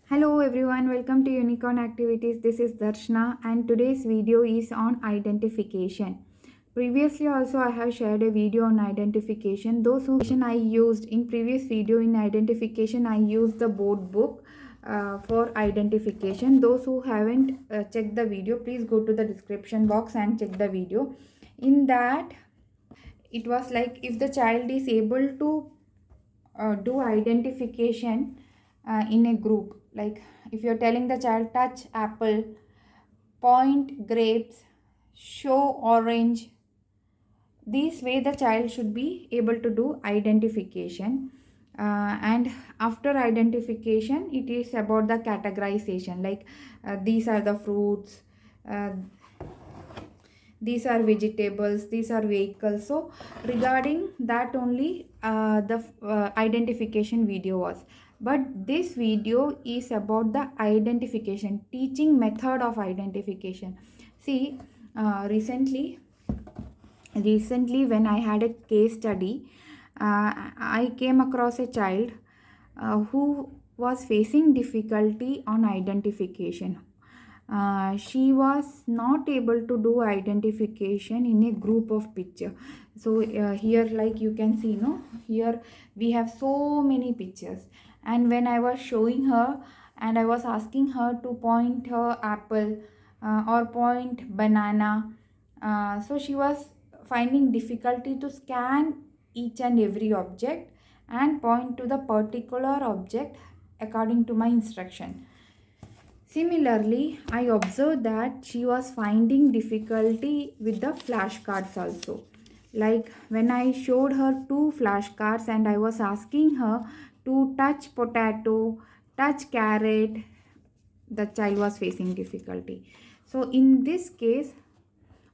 Hello everyone, welcome to Unicorn Activities. This is Darshna and today's video is on identification. Previously also I have shared a video on identification. Those who I used in previous video in identification, I used the board book for identification. Those who haven't checked the video, please go to the description box and check the video. In that, it was like if the child is able to do identification in a group, like if you're telling the child touch apple, point grapes, show orange, this way the child should be able to do identification. And after identification it is about the categorization, like these are the fruits, uh, these are vegetables, these are vehicles. So regarding that only the identification video was, but this video is about the identification, teaching method of identification. See, recently when I had a case study, I came across a child who was facing difficulty on identification. She was not able to do identification in a group of picture. So here, like you can see, no, here we have so many pictures, and when I was showing her and I was asking her to point her apple or point banana, so she was finding difficulty to scan each and every object and point to the particular object according to my instruction. Similarly, I observed that she was finding difficulty with the flashcards also. Like when I showed her two flashcards and I was asking her to touch potato, touch carrot, the child was facing difficulty. So in this case,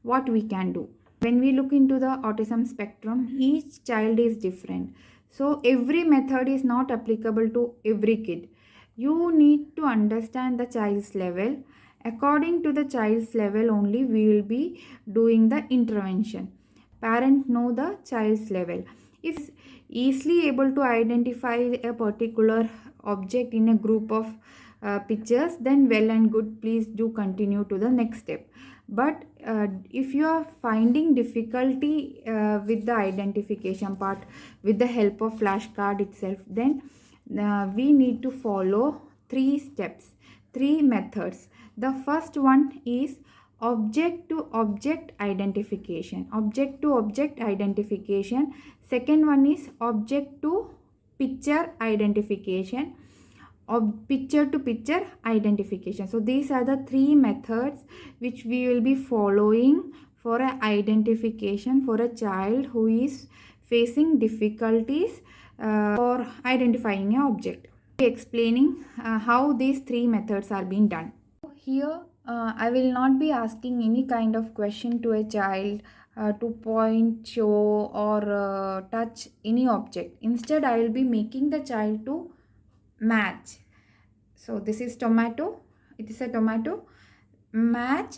what we can do? When we look into the autism spectrum, each child is different. So every method is not applicable to every kid. You need to understand the child's level. According to the child's level only, we will be doing the intervention. Parent know the child's level. If easily able to identify a particular object in a group of pictures, then well and good, please do continue to the next step. But if you are finding difficulty with the identification part with the help of flashcard itself, then we need to follow three steps, three methods. The first one is object to object identification. Object to object identification. Second one is object to picture identification, picture to picture identification. So these are the three methods which we will be following for a identification for a child who is facing difficulties for identifying an object. Explaining how these three methods are being done. Here I will not be asking any kind of question to a child to point, show or touch any object. Instead I will be making the child to match. So this is tomato, it is a tomato, match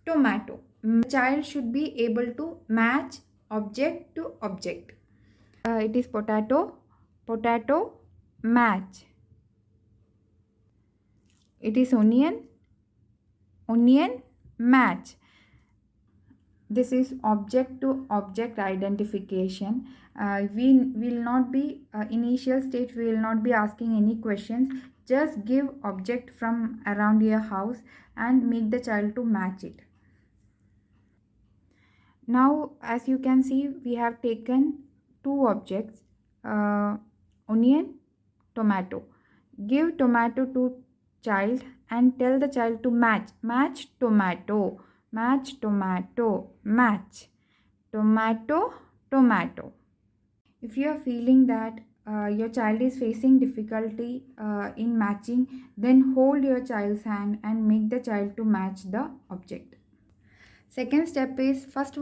tomato. Child should be able to match object to object. It is potato, potato, match. It is onion, onion, match. This is object to object identification. We will not be initial stage, we will not be asking any questions. Just give object from around your house and make the child to match it. Now as you can see, we have taken two objects, onion, tomato. Give tomato to child and tell the child to match tomato, match tomato, match tomato, tomato. If you are feeling that your child is facing difficulty in matching, then hold your child's hand and make the child to match the object. Second step is, first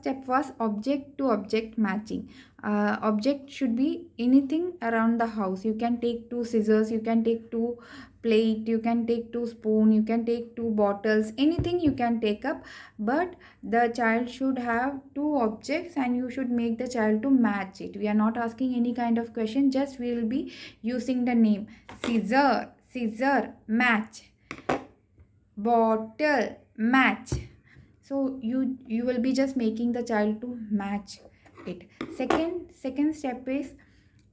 step was object to object matching. Object should be anything around the house. You can take two scissors, you can take two plate, you can take two spoon, you can take two bottles, anything you can take up, but the child should have two objects and you should make the child to match it. We are not asking any kind of question, just we will be using the name scissor, scissor, match. Bottle, match. So you will be just making the child to match it. Second step is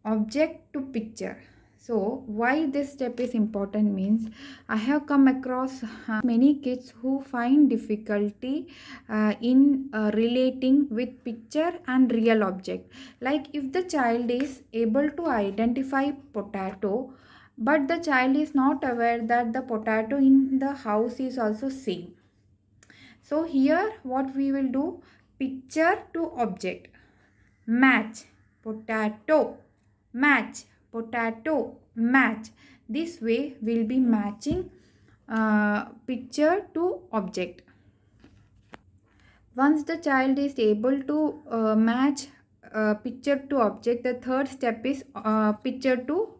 object to picture. So why this step is important means I have come across many kids who find difficulty in relating with picture and real object. Like if the child is able to identify potato, but the child is not aware that the potato in the house is also same. So here what we will do, picture to object, match, potato, match, potato, match. This way we'll be matching picture to object. Once the child is able to match picture to object, the third step is picture to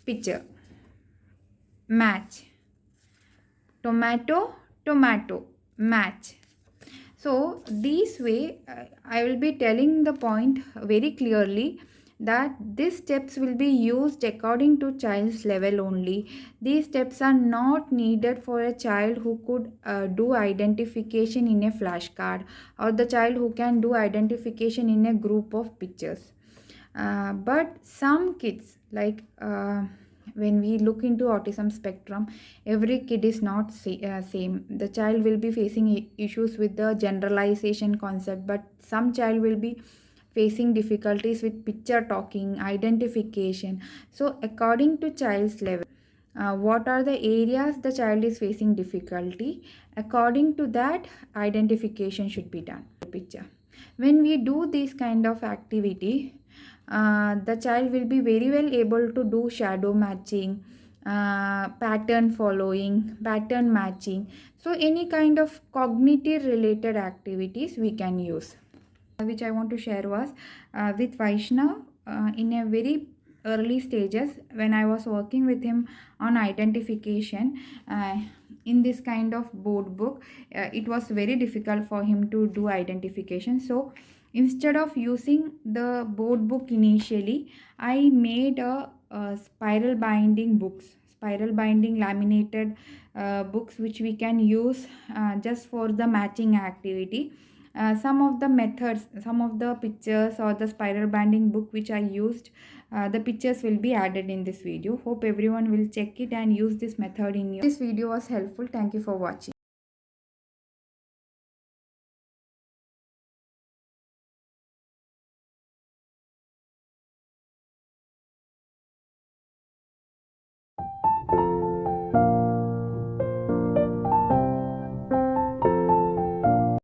picture, match. Tomato, tomato, match. So this way I will be telling the point very clearly that these steps will be used according to child's level only. These steps are not needed for a child who could do identification in a flashcard, or the child who can do identification in a group of pictures. But some kids, like when we look into autism spectrum, every kid is not same. The child will be facing issues with the generalization concept, but some child will be facing difficulties with picture talking, identification. So according to child's level, what are the areas the child is facing difficulty, according to that identification should be done. Picture, when we do this kind of activity, the child will be very well able to do shadow matching, pattern following, pattern matching. So any kind of cognitive related activities we can use. Which I want to share was with Vaishnav in a very early stages when I was working with him on identification in this kind of board book. It was very difficult for him to do identification. So instead of using the board book initially, I made a spiral binding books, spiral binding laminated books which we can use just for the matching activity. Some of the methods, some of the pictures or the spiral binding book which I used, the pictures will be added in this video. Hope everyone will check it and use this method in your. This video was helpful. Thank you for watching.